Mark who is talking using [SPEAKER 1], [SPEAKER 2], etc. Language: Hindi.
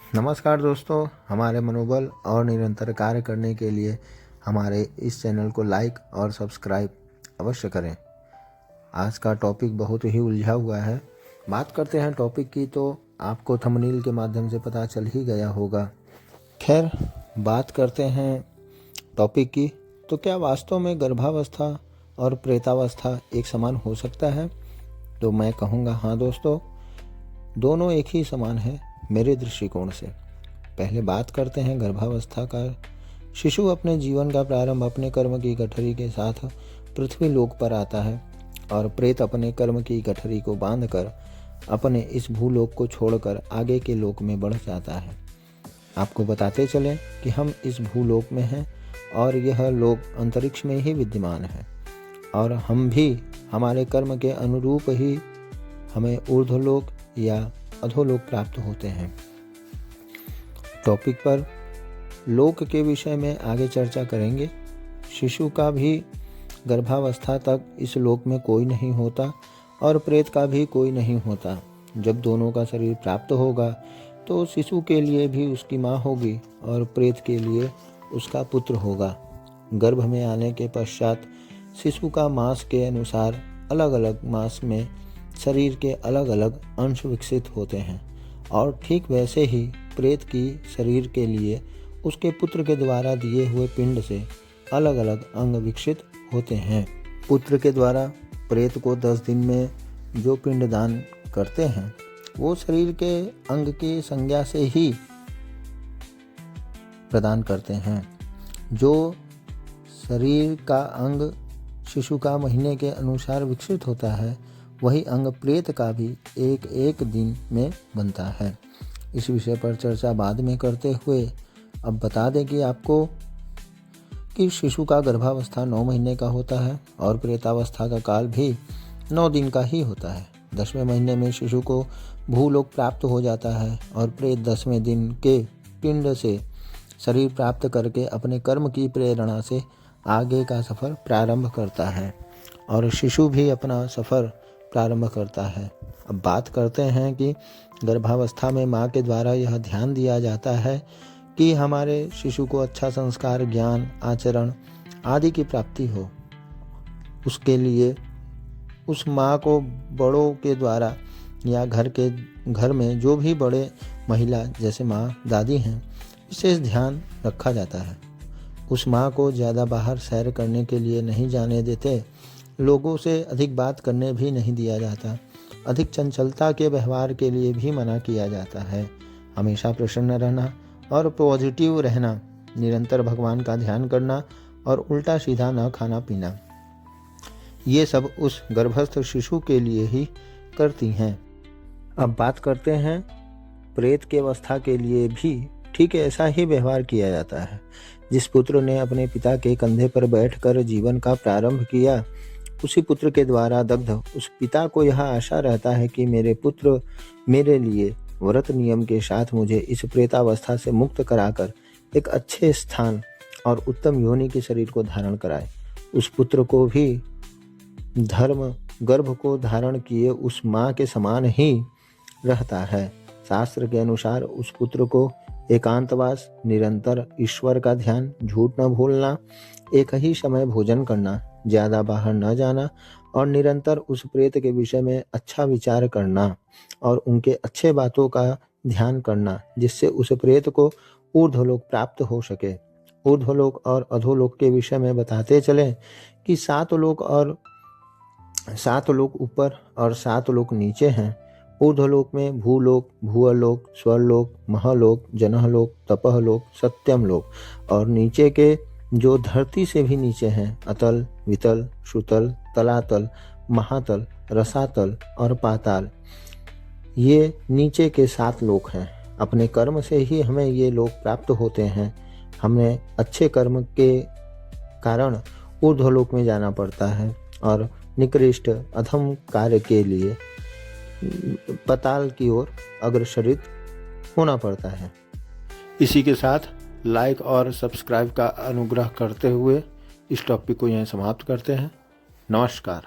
[SPEAKER 1] नमस्कार दोस्तों, हमारे मनोबल और निरंतर कार्य करने के लिए हमारे इस चैनल को लाइक और सब्सक्राइब अवश्य करें। आज का टॉपिक बहुत ही उलझा हुआ है। बात करते हैं टॉपिक की तो आपको थंबनेल के माध्यम से पता चल ही गया होगा। खैर, बात करते हैं टॉपिक की तो क्या वास्तव में गर्भावस्था और प्रेतावस्था एक समान हो सकता है? तो मैं कहूँगा हाँ दोस्तों, दोनों एक ही समान है मेरे दृष्टिकोण से। पहले बात करते हैं गर्भावस्था का। शिशु अपने जीवन का प्रारंभ अपने कर्म की गठरी के साथ पृथ्वी लोक पर आता है और प्रेत अपने कर्म की गठरी को बांधकर अपने इस भूलोक को छोड़कर आगे के लोक में बढ़ जाता है। आपको बताते चलें कि हम इस भूलोक में हैं और यह लोक अंतरिक्ष में ही विद्यमान है और हम भी हमारे कर्म के अनुरूप ही हमें ऊर्ध्वलोक या अधोलोक प्राप्त होते हैं। टॉपिक पर लोक के विषय में आगे चर्चा करेंगे। शिशु का भी गर्भावस्था तक इस लोक में कोई नहीं होता और प्रेत का भी कोई नहीं होता। जब दोनों का शरीर प्राप्त होगा तो शिशु के लिए भी उसकी माँ होगी और प्रेत के लिए उसका पुत्र होगा। गर्भ में आने के पश्चात शिशु का मांस के अनुसार अलग अलग मांस में शरीर के अलग अलग अंश विकसित होते हैं और ठीक वैसे ही प्रेत की शरीर के लिए उसके पुत्र के द्वारा दिए हुए पिंड से अलग अलग अंग विकसित होते हैं। पुत्र के द्वारा प्रेत को 10 दिन में जो पिंड दान करते हैं वो शरीर के अंग की संज्ञा से ही प्रदान करते हैं। जो शरीर का अंग शिशु का महीने के अनुसार विकसित होता है वही अंग प्रेत का भी एक एक दिन में बनता है। इस विषय पर चर्चा बाद में करते हुए अब बता दें कि आपको कि शिशु का गर्भावस्था 9 महीने का होता है और प्रेतावस्था का काल भी 9 दिन का ही होता है। 10वें महीने में शिशु को भूलोक प्राप्त हो जाता है और प्रेत 10वें दिन के पिंड से शरीर प्राप्त करके अपने कर्म की प्रेरणा से आगे का सफ़र प्रारंभ करता है और शिशु भी अपना सफ़र प्रारंभ करता है। अब बात करते हैं कि गर्भावस्था में माँ के द्वारा यह ध्यान दिया जाता है कि हमारे शिशु को अच्छा संस्कार, ज्ञान, आचरण आदि की प्राप्ति हो। उसके लिए उस माँ को बड़ों के द्वारा या घर में जो भी बड़े महिला जैसे माँ, दादी हैं, विशेष ध्यान रखा जाता है। उस माँ को ज़्यादा बाहर सैर करने के लिए नहीं जाने देते। लोगों से अधिक बात करने भी नहीं दिया जाता। अधिक चंचलता के व्यवहार के लिए भी मना किया जाता है। हमेशा प्रसन्न रहना और पॉजिटिव रहना, निरंतर भगवान का ध्यान करना और उल्टा सीधा न खाना पीना, ये सब उस गर्भस्थ शिशु के लिए ही करती हैं। अब बात करते हैं प्रेत की अवस्था के लिए भी ठीक ऐसा ही व्यवहार किया जाता है। जिस पुत्र ने अपने पिता के कंधे पर बैठकर जीवन का प्रारंभ किया, उसी पुत्र के द्वारा दग्ध उस पिता को यह आशा रहता है कि मेरे पुत्र मेरे लिए व्रत नियम के साथ मुझे इस प्रेतावस्था से मुक्त कराकर एक अच्छे स्थान और उत्तम योनि के शरीर को धारण कराए। उस पुत्र को भी धर्म गर्भ को धारण किए उस माँ के समान ही रहता है। शास्त्र के अनुसार उस पुत्र को एकांतवास, निरंतर ईश्वर का ध्यान, झूठ न भूलना, एक ही समय भोजन करना, ज़्यादा बाहर न जाना और निरंतर उस प्रेत के विषय में अच्छा विचार करना और उनके अच्छे बातों का ध्यान करना, जिससे उस प्रेत को ऊर्ध्वलोक प्राप्त हो सके। ऊर्ध्वलोक और अधोलोक के विषय में बताते चलें कि 7 लोक ऊपर और 7 लोक नीचे हैं। ऊर्ध्वलोक में भूलोक, भुवलोक, स्वर्लोक, महलोक, जनहलोक, तपहलोक, सत्यमलोक और नीचे के जो धरती से भी नीचे हैं अतल, वितल, सुतल, तलातल, महातल, रसातल और पाताल, ये नीचे के 7 लोक हैं। अपने कर्म से ही हमें ये लोक प्राप्त होते हैं। हमें अच्छे कर्म के कारण ऊर्ध्वलोक में जाना पड़ता है और निकृष्ट अधम कार्य के लिए पाताल की ओर अग्रसरित होना पड़ता है। इसी के साथ लाइक और सब्सक्राइब का अनुग्रह करते हुए इस टॉपिक को यहीं समाप्त करते हैं। नमस्कार।